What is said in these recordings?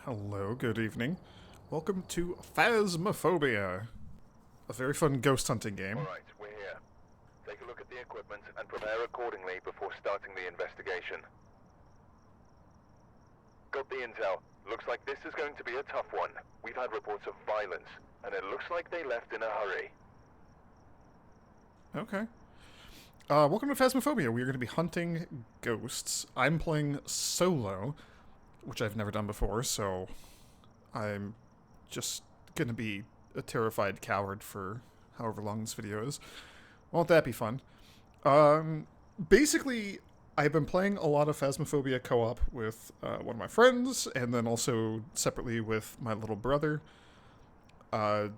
Hello, good evening. Welcome to Phasmophobia, a very fun ghost hunting game. Alright, we're here. Take a look at the equipment and prepare accordingly before starting the investigation. Got the intel. Looks like this is going to be a tough one. We've had reports of violence, and it looks like they left in a hurry. Okay. Welcome to Phasmophobia. We are going to be hunting ghosts. I'm playing solo, which I've never done before, so I'm just going to be a terrified coward for however long this video is. Won't that be fun? Basically, I've been playing a lot of Phasmophobia co-op with one of my friends, and then also separately with my little brother. I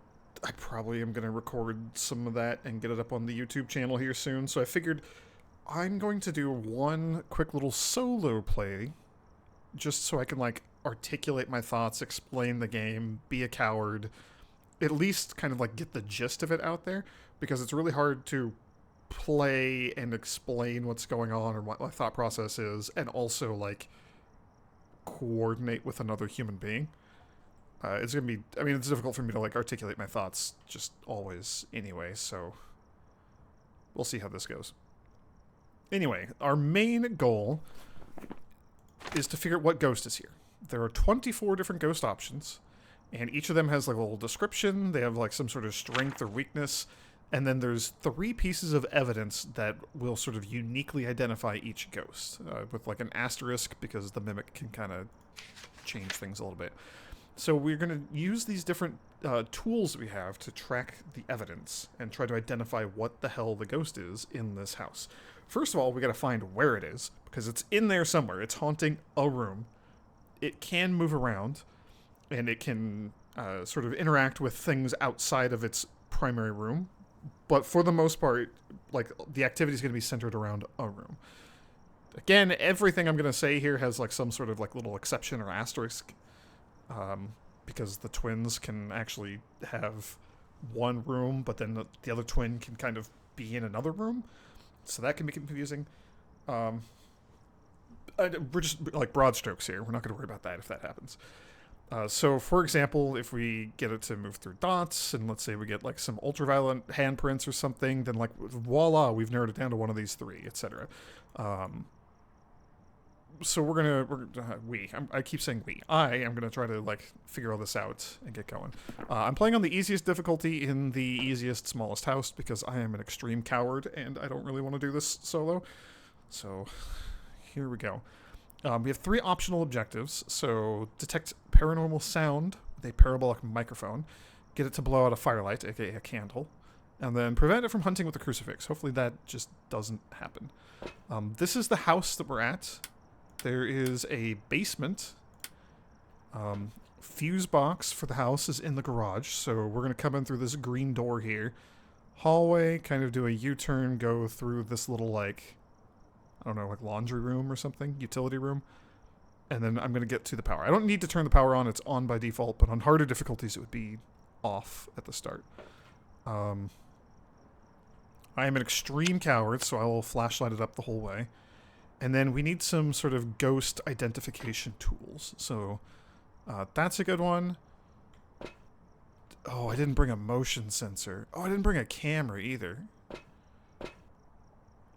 probably am going to record some of that and get it up on the YouTube channel here soon, so I figured I'm going to do one quick little solo play, just so I can, like, articulate my thoughts, explain the game, be a coward, at least kind of, like, get the gist of it out there, because it's really hard to play and explain what's going on or what my thought process is, and also, like, coordinate with another human being. It's gonna be, I mean, it's difficult for me to, like, articulate my thoughts just always anyway, so we'll see how this goes. Anyway, our main goal is to figure out what ghost is here. There are 24 different ghost options, and each of them has, like, a little description. They have, like, some sort of strength or weakness, and then there's 3 pieces of evidence that will sort of uniquely identify each ghost, with, like, an asterisk, because the mimic can kind of change things a little bit. So we're going to use these different tools that we have to track the evidence and try to identify what the hell the ghost is in this house. First of all, we got to find where it is, because it's in there somewhere. It's haunting a room. It can move around, and it can sort of interact with things outside of its primary room. But for the most part, like, the activity is going to be centered around a room. Again, everything I'm going to say here has, like, some sort of, like, little exception or asterisk. Because the twins can actually have one room, but then the other twin can kind of be in another room. So that can be confusing. We're just, like, broad strokes here. We're not going to worry about that if that happens. So, for example, if we get it to move through dots, and let's say we get, like, some ultraviolet handprints or something, then, like, voila, we've narrowed it down to one of these 3, etc. So I keep saying we. I am gonna try to, like, figure all this out and get going. I'm playing on the easiest difficulty in the easiest, smallest house because I am an extreme coward and I don't really want to do this solo. So, here we go. We have 3 optional objectives. So, detect paranormal sound with a parabolic microphone, get it to blow out a firelight, aka a candle, and then prevent it from hunting with a crucifix. Hopefully that just doesn't happen. This is the house that we're at. There is a basement. Fuse box for the house is in the garage, so we're going to come in through this green door here. Hallway, kind of do a U-turn, go through this little, like, I don't know, like, laundry room or something, utility room. And then I'm going to get to the power. I don't need to turn the power on, it's on by default, but on harder difficulties it would be off at the start. I am an extreme coward, so I will flashlight it up the whole way. And then we need some sort of ghost identification tools. So that's a good one. Oh, I didn't bring a motion sensor. Oh, I didn't bring a camera either.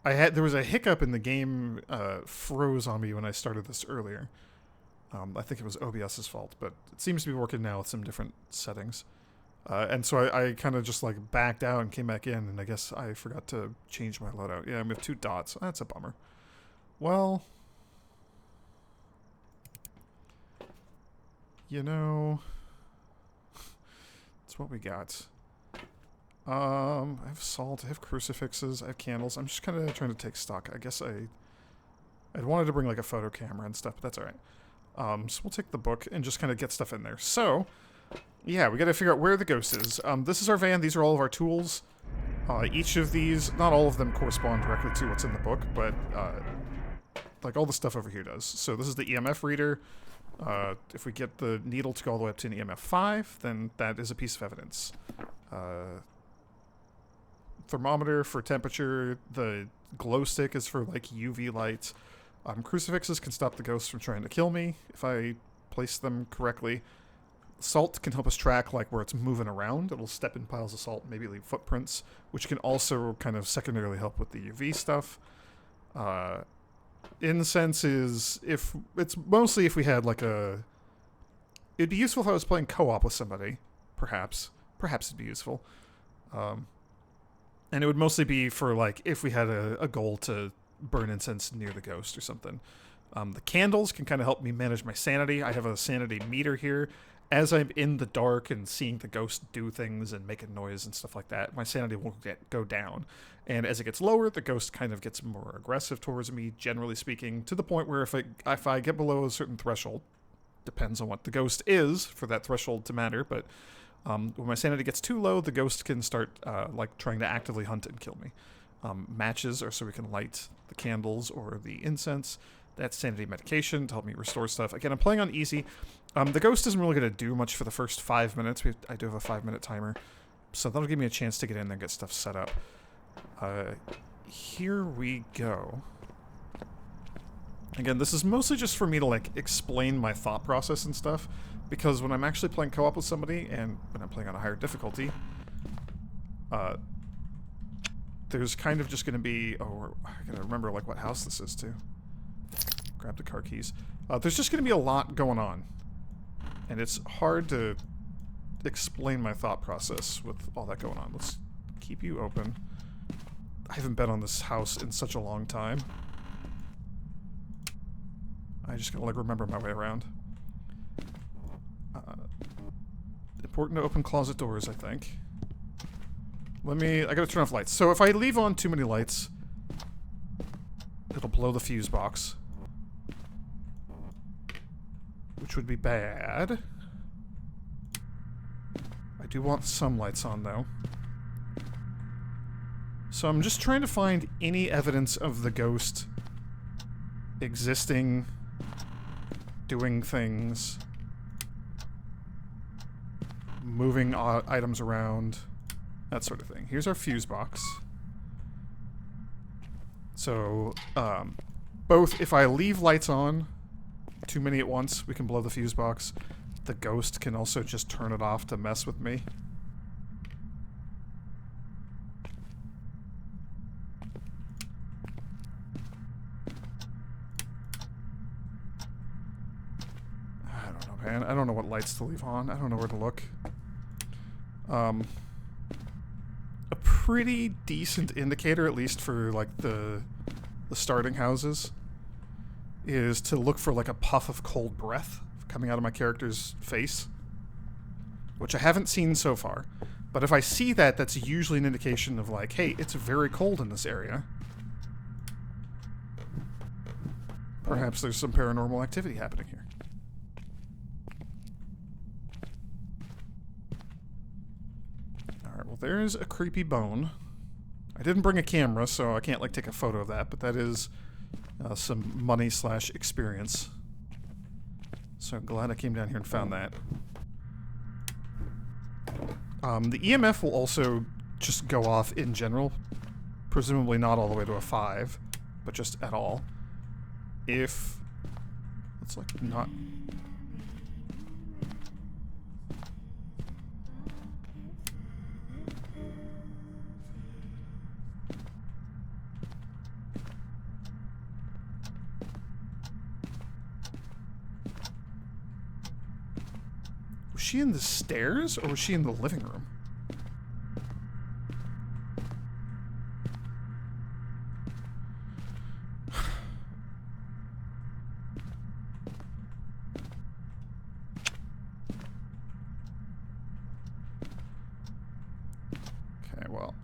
There was a hiccup in the game, froze on me when I started this earlier. I think it was OBS's fault, but it seems to be working now with some different settings. And so I kind of just, like, backed out and came back in, and I guess I forgot to change my loadout. Yeah, we have 2 dots. That's a bummer. Well, you know, that's what we got. I have salt, I have crucifixes, I have candles. I'm just kind of trying to take stock. I guess I'd wanted to bring, like, a photo camera and stuff, but that's alright. So we'll take the book and just kind of get stuff in there. So, yeah, we got to figure out where the ghost is. This is our van. These are all of our tools. Each of these, not all of them correspond directly to what's in the book, but like, all the stuff over here does. So this is the EMF reader. If we get the needle to go all the way up to an EMF 5, then that is a piece of evidence. Thermometer for temperature. The glow stick is for, like, UV light. Crucifixes can stop the ghost from trying to kill me if I place them correctly. Salt can help us track like where it's moving around. It'll step in piles of salt, maybe leave footprints, which can also kind of secondarily help with the UV stuff. Incense is it's mostly if we had like a. It'd be useful if I was playing co-op with somebody, perhaps. Perhaps it'd be useful. And it would mostly be for like if we had a goal to burn incense near the ghost or something. The candles can kind of help me manage my sanity. I have a sanity meter here. As I'm in the dark and seeing the ghost do things and making noise and stuff like that, my sanity will go down. And as it gets lower, the ghost kind of gets more aggressive towards me, generally speaking, to the point where if I get below a certain threshold, depends on what the ghost is for that threshold to matter, but when my sanity gets too low, the ghost can start like trying to actively hunt and kill me. Matches are so we can light the candles or the incense. That's sanity medication to help me restore stuff. Again, I'm playing on easy. The ghost isn't really going to do much for the first 5 minutes. I do have a 5-minute timer. So that'll give me a chance to get in there and get stuff set up. Here we go. Again, this is mostly just for me to like explain my thought process and stuff. Because when I'm actually playing co-op with somebody, and when I'm playing on a higher difficulty, there's kind of just going to be... Oh, I gotta remember like what house this is, too. Grab the car keys. There's just going to be a lot going on. And it's hard to explain my thought process with all that going on. Let's keep you open. I haven't been on this house in such a long time. I just gotta like remember my way around. Important to open closet doors, I think. I gotta turn off lights. So if I leave on too many lights, it'll blow the fuse box. Which would be bad. I do want some lights on, though. So I'm just trying to find any evidence of the ghost existing, doing things, moving items around, that sort of thing. Here's our fuse box. So, both if I leave lights on, too many at once, we can blow the fuse box. The ghost can also just turn it off to mess with me. I don't know, man. I don't know what lights to leave on. I don't know where to look. A pretty decent indicator, at least for like the starting houses, is to look for like a puff of cold breath coming out of my character's face, which I haven't seen so far. But if I see that, that's usually an indication of like, hey, it's very cold in this area. Perhaps there's some paranormal activity happening here. Alright, well there's a creepy bone. I didn't bring a camera, so I can't like take a photo of that, but that is some money/experience. So I'm glad I came down here and found that. The EMF will also just go off in general. Presumably not all the way to a 5, but just at all. If... Let's like not... Was she in the stairs, or was she in the living room? Okay, well,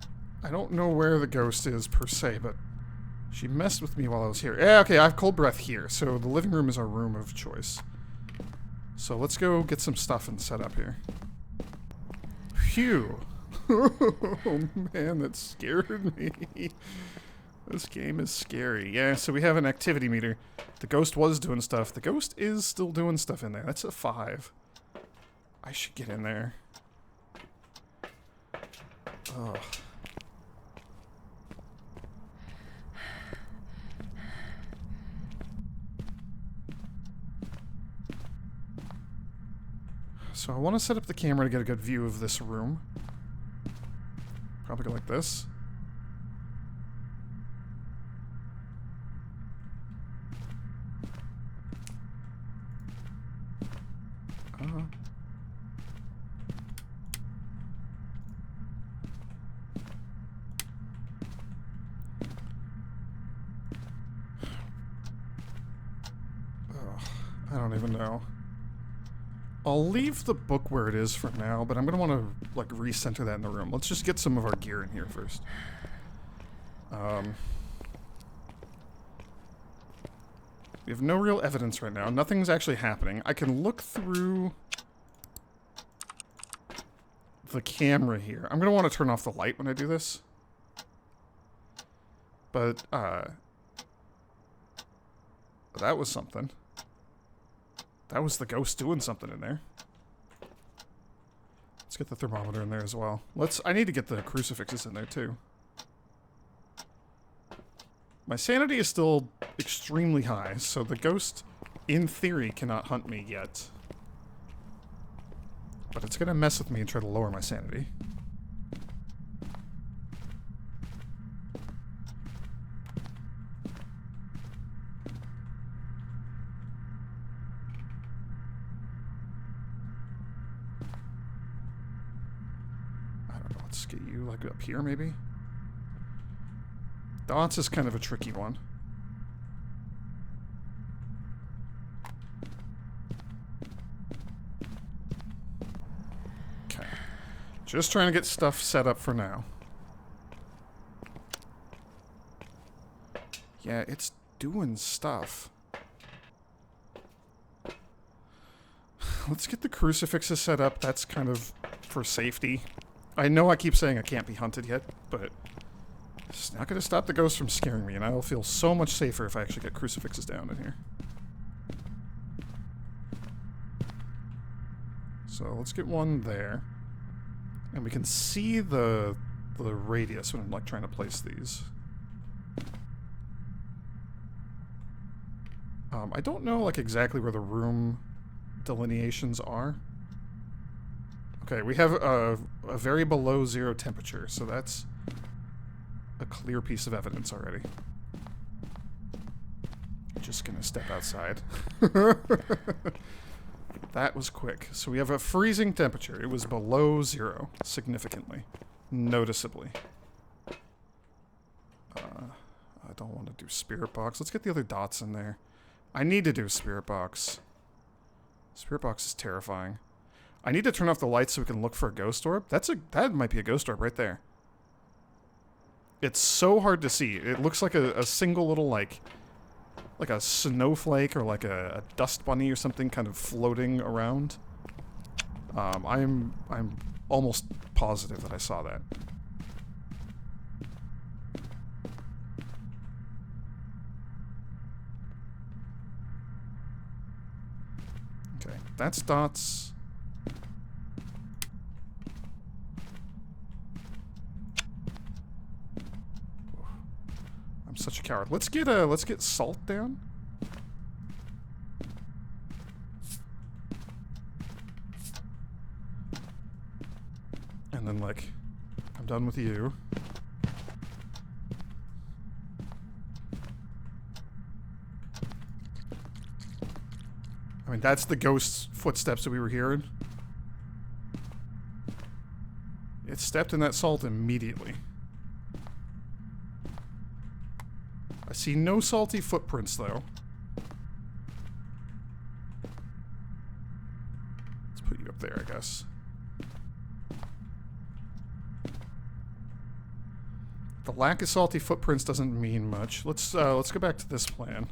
I don't know where the ghost is per se, but she messed with me while I was here. Yeah, okay, I have cold breath here, so the living room is our room of choice. So let's go get some stuff and set up here. Phew. Oh man, that scared me. This game is scary. Yeah, so we have an activity meter. The ghost was doing stuff. The ghost is still doing stuff in there. That's a 5. I should get in there. Ugh. So I want to set up the camera to get a good view of this room. Probably go like this. I don't even know. I'll leave the book where it is for now, but I'm going to want to, like, recenter that in the room. Let's just get some of our gear in here first. We have no real evidence right now. Nothing's actually happening. I can look through the camera here. I'm going to want to turn off the light when I do this. But, that was something. That was the ghost doing something in there. Let's get the thermometer in there as well. I need to get the crucifixes in there too. My sanity is still extremely high, so the ghost, in theory, cannot hunt me yet. But it's gonna mess with me and try to lower my sanity. Let's get you, like, up here, maybe? Dots is kind of a tricky one. Okay. Just trying to get stuff set up for now. Yeah, it's doing stuff. Let's get the crucifixes set up. That's kind of for safety. I know I keep saying I can't be hunted yet, but it's not going to stop the ghost from scaring me, and I will feel so much safer if I actually get crucifixes down in here. So let's get one there. And we can see the radius when I'm, like, trying to place these. I don't know, like, exactly where the room delineations are. Okay, we have a very below zero temperature, so that's a clear piece of evidence already. Just gonna step outside. That was quick. So we have a freezing temperature. It was below zero, significantly, noticeably. I don't want to do spirit box. Let's get the other dots in there. I need to do spirit box. Spirit box is terrifying. I need to turn off the lights so we can look for a ghost orb. That might be a ghost orb right there. It's so hard to see. It looks like a single little, like a snowflake or like a dust bunny or something kind of floating around. I'm almost positive that I saw that. Okay, that's dots. I'm such a coward. Let's get salt down. And then, like, I'm done with you. I mean, that's the ghost's footsteps that we were hearing. It stepped in that salt immediately. I see no salty footprints, though. Let's put you up there, I guess. The lack of salty footprints doesn't mean much. Let's go back to this plan.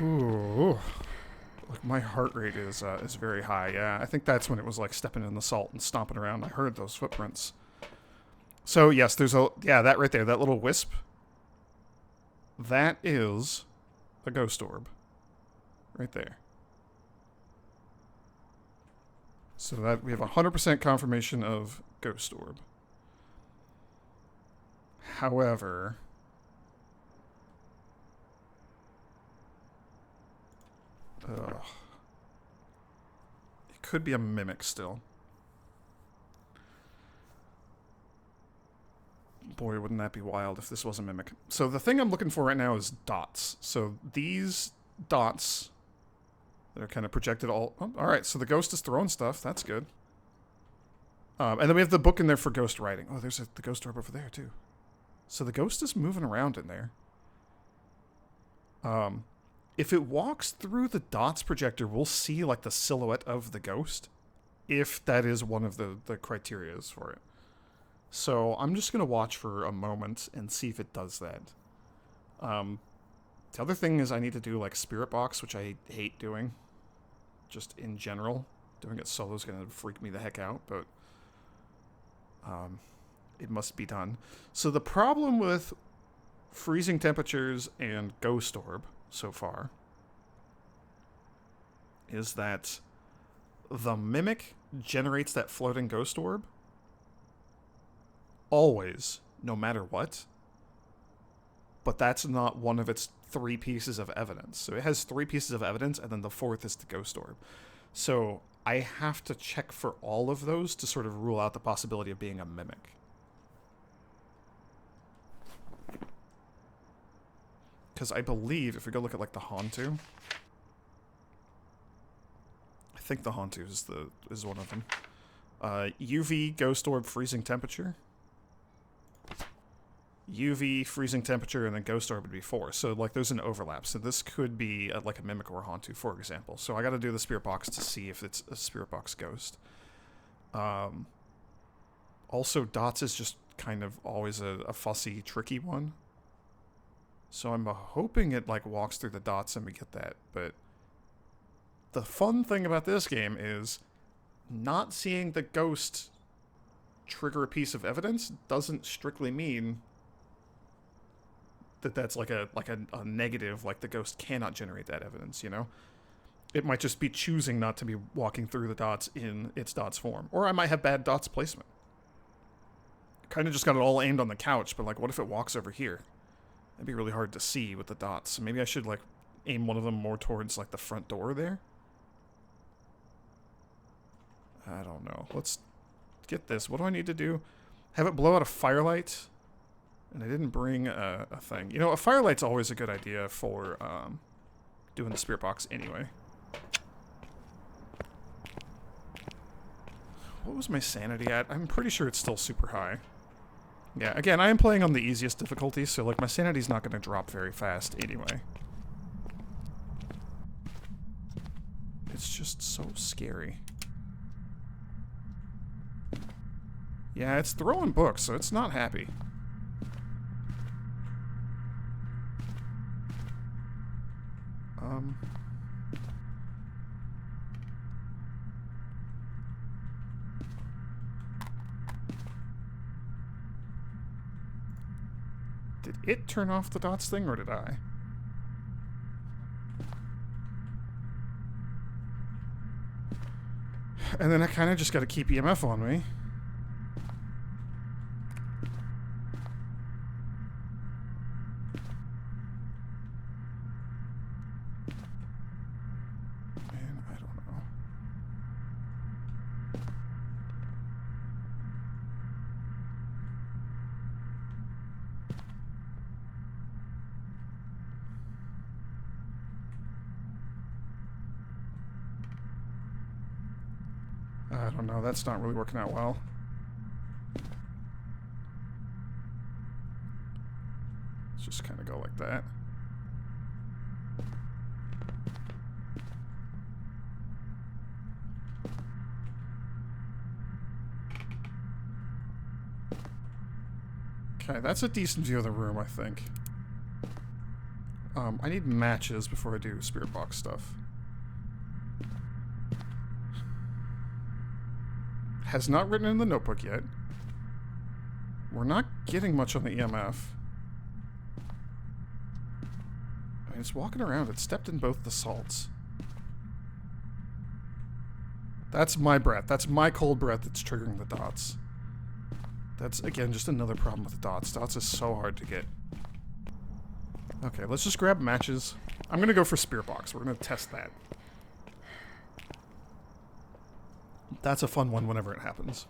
Ooh. Like, my heart rate is very high. Yeah, I think that's when it was like stepping in the salt and stomping around. I heard those footprints. So yes, there's that right there, that little wisp. That is a ghost orb. Right there. So that we have 100% confirmation of ghost orb. However, Ugh. It could be a mimic still. Boy, wouldn't that be wild if this was a mimic. So the thing I'm looking for right now is dots. So these dots that are kind of projected all... Oh, alright, so the ghost is throwing stuff. That's good. And then we have the book in there for ghost writing. Oh, there's the ghost orb over there, too. So the ghost is moving around in there. If it walks through the dots projector, we'll see, like, the silhouette of the ghost. If that is one of the criterias for it. So I'm just going to watch for a moment and see if it does that. The other thing is I need to do, like, Spirit Box, which I hate doing. Just in general. Doing it solo is going to freak me the heck out, but... it must be done. So the problem with freezing temperatures and ghost orb so far is that the mimic generates that floating ghost orb always, no matter what, but that's not one of its 3 pieces of evidence. So it has 3 pieces of evidence, and then the 4th is the ghost orb. So I have to check for all of those to sort of rule out the possibility of being a mimic. Because I believe, if we go look at, like, the Hantu, I think the Hantu is one of them. UV, ghost orb, freezing temperature. UV, freezing temperature, and then ghost orb would be 4. So, like, there's an overlap. So this could be, like, a mimic or a Hantu, for example. So I gotta do the Spirit Box to see if it's a Spirit Box ghost. Also, dots is just kind of always a fussy, tricky one. So I'm hoping it, like, walks through the dots and we get that. But the fun thing about this game is not seeing the ghost trigger a piece of evidence doesn't strictly mean that that's like a negative, like the ghost cannot generate that evidence, you know? It might just be choosing not to be walking through the dots in its dots form. Or I might have bad dots placement. Kind of just got it all aimed on the couch, but, like, what if it walks over here? That'd be really hard to see with the dots. So maybe I should, like, aim one of them more towards, like, the front door there? I don't know. Let's get this. What do I need to do? Have it blow out a firelight? And I didn't bring a thing. You know, a firelight's always a good idea for doing the Spirit Box anyway. What was my sanity at? I'm pretty sure it's still super high. Yeah, again, I am playing on the easiest difficulty, so, like, my sanity's not going to drop very fast anyway. It's just so scary. Yeah, it's throwing books, so it's not happy. Did it turn off the dots thing, or did I? And then I kind of just got to keep EMF on me. Man, I don't know. I don't know, that's not really working out well. Let's just kind of go like that. Okay, that's a decent view of the room, I think. I need matches before I do Spirit Box stuff. Has not written in the notebook yet. We're not getting much on the EMF. I mean, it's walking around. It stepped in both the salts. That's my breath. That's my cold breath that's triggering the dots. That's, again, just another problem with the dots. Dots is so hard to get. Okay, let's just grab matches. I'm gonna go for Spirit Box. We're gonna test that. That's a fun one whenever it happens.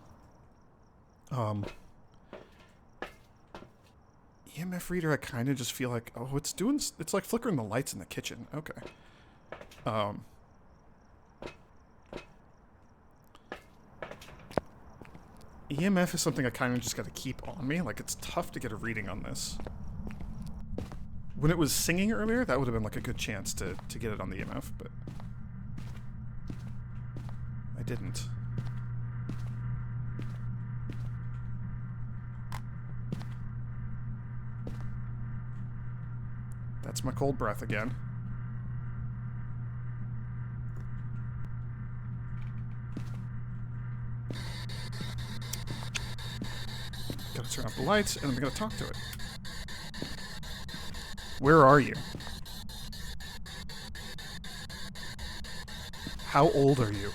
EMF reader, I kind of just feel like, oh, it's like flickering the lights in the kitchen. Okay. EMF is something I kind of just got to keep on me. Like, it's tough to get a reading on this. When it was singing earlier, that would have been like a good chance to get it on the EMF, but I didn't. That's my cold breath again. Gotta turn off the lights, and I'm gonna talk to it. Where are you? How old are you?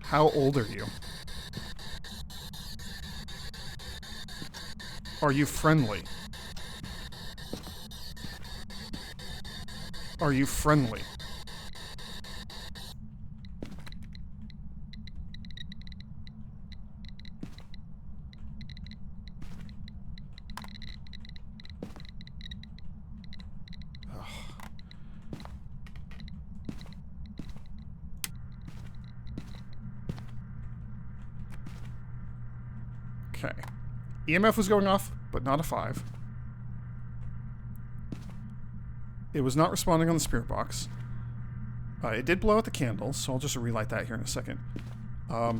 How old are you? Are you friendly? Are you friendly? Okay. EMF was going off, but not a 5. It was not responding on the spirit box. It did blow out the candle, so I'll just relight that here in a second. Let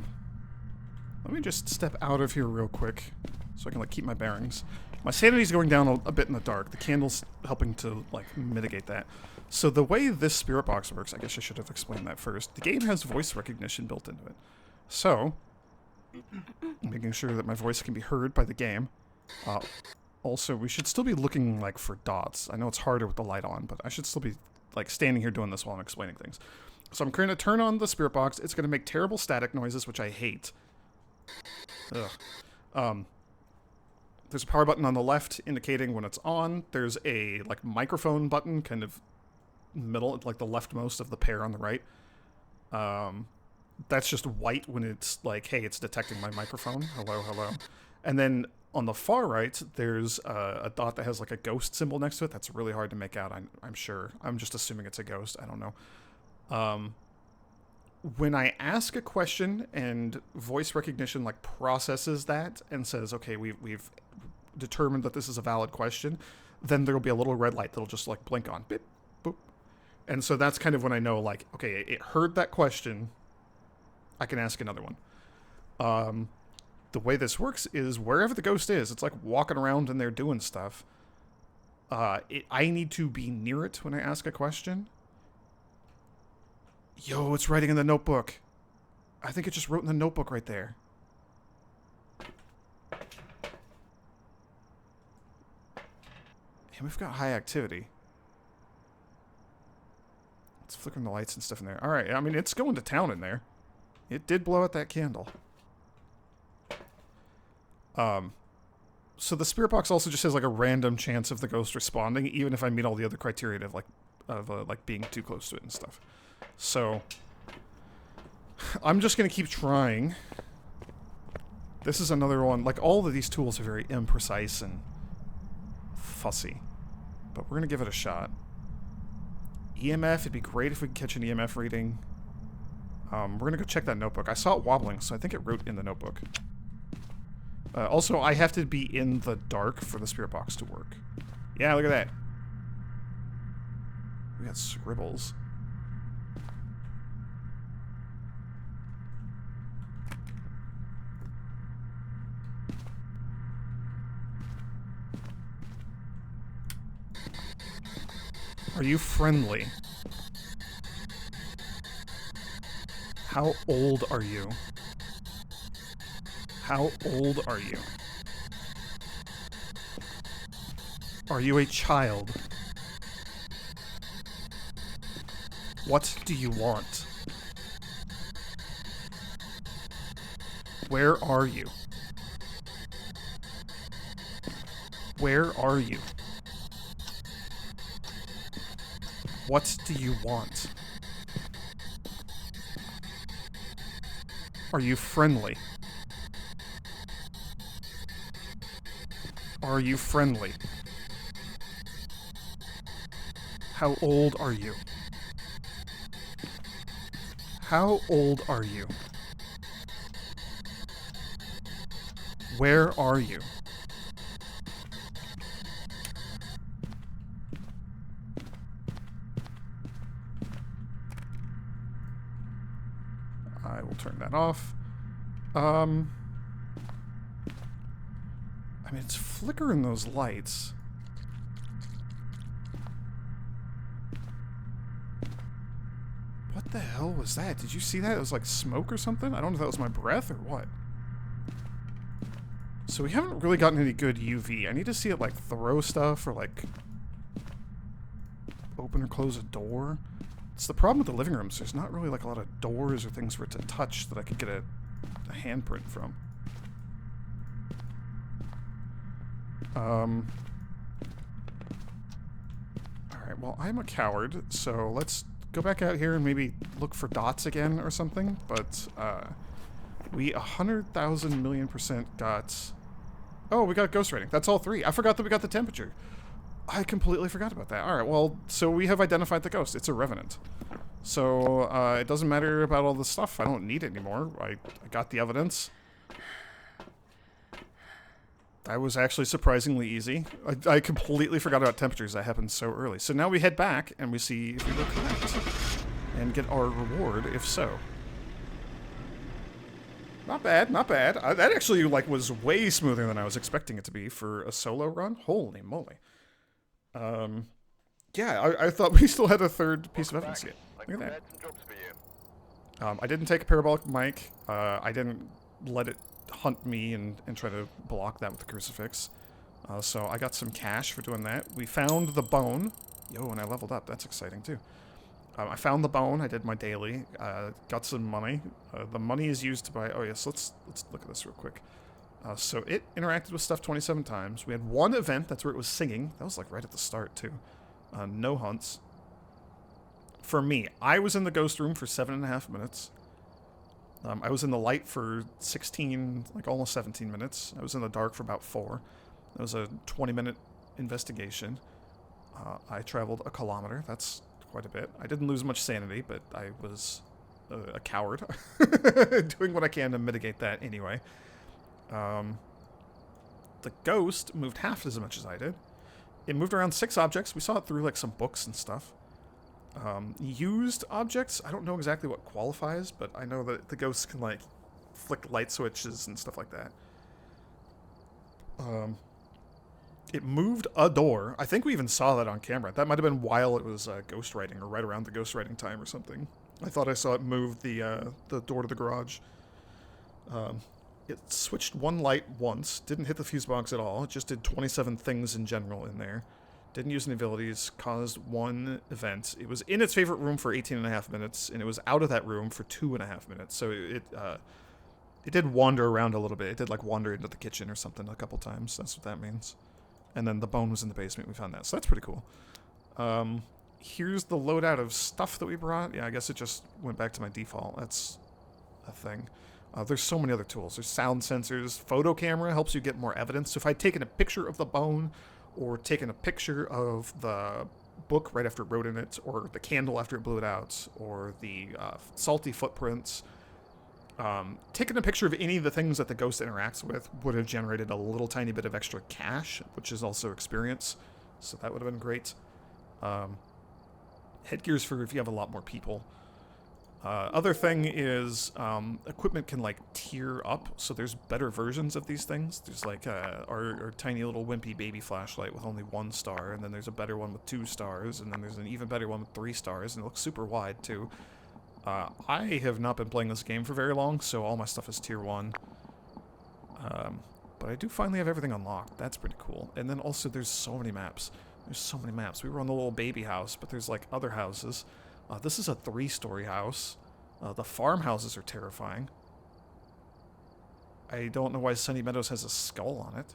me just step out of here real quick so I can like keep my bearings. My sanity's going down a bit in the dark. The candle's helping to like mitigate that. So the way this spirit box works, I guess I should have explained that first. The game has voice recognition built into it. So, making sure that my voice can be heard by the game. Also, we should still be looking like for dots. I know it's harder with the light on, but I should still be like standing here doing this while I'm explaining things. So I'm going to turn on the spirit box. It's going to make terrible static noises, which I hate. Ugh. There's a power button on the left indicating when it's on. There's a like microphone button kind of middle, like the leftmost of the pair on the right. That's just white when it's like, hey, it's detecting my microphone. Hello, hello. And then on the far right, there's a dot that has like a ghost symbol next to it. That's really hard to make out, I'm sure. I'm just assuming it's a ghost. I don't know. When I ask a question and voice recognition like processes that and says, okay, we've determined that this is a valid question, then there'll be a little red light that'll just like blink on. Beep, boop. And so that's kind of when I know like, okay, it heard that question. I can ask another one. The way this works is wherever the ghost is, it's like walking around and they're doing stuff. I need to be near it when I ask a question. Yo, it's writing in the notebook. I think it just wrote in the notebook right there. And we've got high activity. It's flickering the lights and stuff in there. Alright, I mean, it's going to town in there. It did blow out that candle. So the spirit box also just has like a random chance of the ghost responding, even if I meet all the other criteria of like being too close to it and stuff. So I'm just gonna keep trying. This is another one. Like all of these tools are very imprecise and fussy, but we're gonna give it a shot. EMF. It'd be great if we could catch an EMF reading. We're gonna go check that notebook. I saw it wobbling, so I think it wrote in the notebook. Also, I have to be in the dark for the spirit box to work. Yeah, look at that. We got scribbles. Are you friendly? How old are you? How old are you? Are you a child? What do you want? Where are you? Where are you? What do you want? Are you friendly? Are you friendly? How old are you? How old are you? Where are you? I will turn that off. I mean, it's flickering those lights. What the hell was that? Did you see that? It was like smoke or something? I don't know if that was my breath or what. So we haven't really gotten any good UV. I need to see it like throw stuff or like open or close a door. It's the problem with the living rooms. There's not really like a lot of doors or things for it to touch that I could get a handprint from. Alright, well, I'm a coward, so let's go back out here and maybe look for dots again or something, but, we 100,000 million% got... Oh, we got ghost rating. That's all three. I forgot that we got the temperature. I completely forgot about that. Alright, well, so we have identified the ghost. It's a revenant. So, it doesn't matter about all this stuff. I don't need it anymore. I got the evidence. That was actually surprisingly easy. I completely forgot about temperatures. That happened so early. So now we head back and we see if we were correct. And get our reward, if so. Not bad, not bad. That actually, like, was way smoother than I was expecting it to be for a solo run. Holy moly. Yeah, I thought we still had a third piece of evidence yet. Look at that. I didn't take a parabolic mic. I didn't let it hunt me and try to block that with the crucifix. So I got some cash for doing that. We found the bone. Yo, and I leveled up. That's exciting, too. I found the bone. I did my daily. Got some money. The money is used to buy... Oh, yes, let's look at this real quick. So it interacted with stuff 27 times. We had one event. That's where it was singing. That was, like, right at the start, too. No hunts. For me, I was in the ghost room for 7.5 minutes. I was in the light for 16, like almost 17 minutes. I was in the dark for about 4. That was a 20-minute investigation. I traveled a kilometer. That's quite a bit. I didn't lose much sanity, but I was a coward. Doing what I can to mitigate that anyway. The ghost moved half as much as I did. It moved around 6 objects. We saw it through like some books and stuff. Used objects, I don't know exactly what qualifies, but I know that the ghosts can, like, flick light switches and stuff like that. It moved a door. I think we even saw that on camera. That might have been while it was ghost writing, or right around the ghost writing time or something. I thought I saw it move the door to the garage. It switched one light once, didn't hit the fuse box at all, it just did 27 things in general in there. Didn't use any abilities, caused one event. It was in its favorite room for 18.5 minutes, and it was out of that room for 2.5 minutes. So it did wander around a little bit. It did, like, wander into the kitchen or something a couple times. That's what that means. And then the bone was in the basement. We found that. So that's pretty cool. Here's the loadout of stuff that we brought. Yeah, I guess it just went back to my default. That's a thing. There's so many other tools. There's sound sensors. Photo camera helps you get more evidence. So if I'd taken a picture of the bone, or taking a picture of the book right after it wrote in it, or the candle after it blew it out, or the salty footprints. Taking a picture of any of the things that the ghost interacts with would have generated a little tiny bit of extra cash, which is also experience, so that would have been great. Headgear's for if you have a lot more people. Other thing is, equipment can, like, tier up, so there's better versions of these things. There's, like, our tiny little wimpy baby flashlight with only 1 star, and then there's a better one with 2 stars, and then there's an even better one with 3 stars, and it looks super wide, too. I have not been playing this game for very long, so all my stuff is tier 1. But I do finally have everything unlocked. That's pretty cool. And then also, there's so many maps. There's so many maps. We were on the little baby house, but there's, like, other houses. This is a 3-story house. The farmhouses are terrifying. I don't know why Sunny Meadows has a skull on it.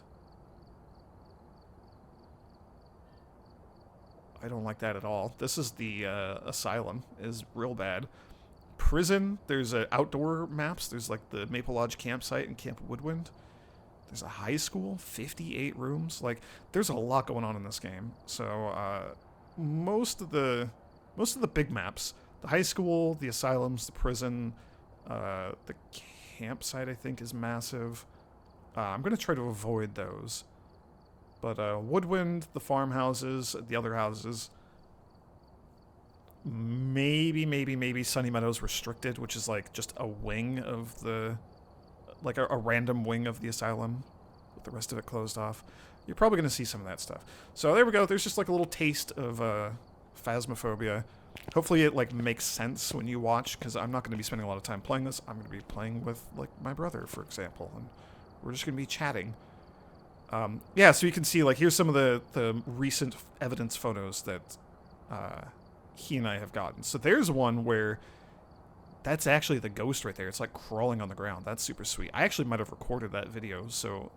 I don't like that at all. This is the asylum. Is real bad. prison. There's outdoor maps. There's like the Maple Lodge campsite and Camp Woodwind. There's a high school, 58 rooms. Like, there's a lot going on in this game. So most of the big maps, the high school, the asylums, the prison, the campsite, I think, is massive. I'm gonna try to avoid those. But Woodwind, the farmhouses, the other houses. Maybe Sunny Meadows Restricted, which is like just a wing of the, like a random wing of the asylum, with the rest of it closed off. You're probably going to see some of that stuff. So there we go. There's just like a little taste of Phasmophobia. Hopefully it like makes sense when you watch, because I'm not going to be spending a lot of time playing this. I'm going to be playing with like my brother, for example, and we're just going to be chatting. Yeah, so you can see like here's some of the recent evidence photos that he and I have gotten. So there's one where that's actually the ghost right there. It's like crawling on the ground. That's super sweet. I actually might have recorded that video, so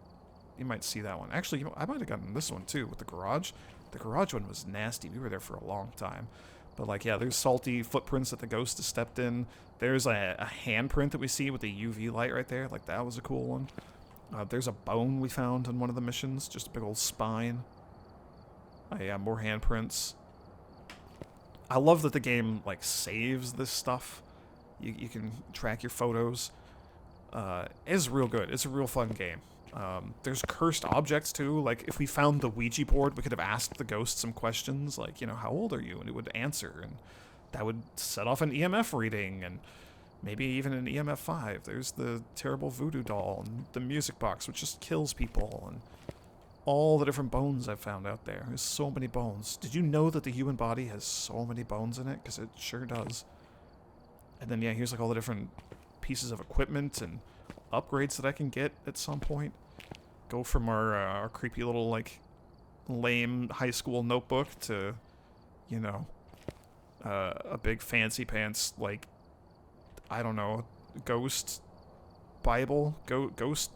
you might see that one. Actually, you know, I might have gotten this one too with the garage. The garage one was nasty. We were there for a long time. But like, yeah, there's salty footprints that the ghost has stepped in. There's a handprint that we see with the UV light right there. Like, that was a cool one. There's a bone we found in one of the missions. Just a big old spine. Yeah, more handprints. I love that the game, like, saves this stuff. You can track your photos. It's real good. It's a real fun game. There's cursed objects, too. Like, if we found the Ouija board, we could have asked the ghost some questions, like, you know, how old are you? And it would answer, and that would set off an EMF reading, and maybe even an EMF 5. There's the terrible voodoo doll, and the music box, which just kills people, and all the different bones I've found out there. There's so many bones. Did you know that the human body has so many bones in it? Because it sure does. And then, yeah, here's like all the different pieces of equipment and upgrades that I can get at some point. Go from our creepy little, like, lame high school notebook to, you know, a big fancy pants, like, I don't know, ghost Bible? Ghost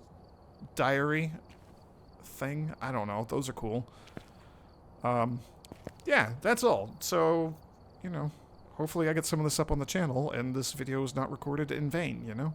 diary thing? I don't know. Those are cool. Yeah, that's all. So, you know, hopefully I get some of this up on the channel and this video is not recorded in vain, you know?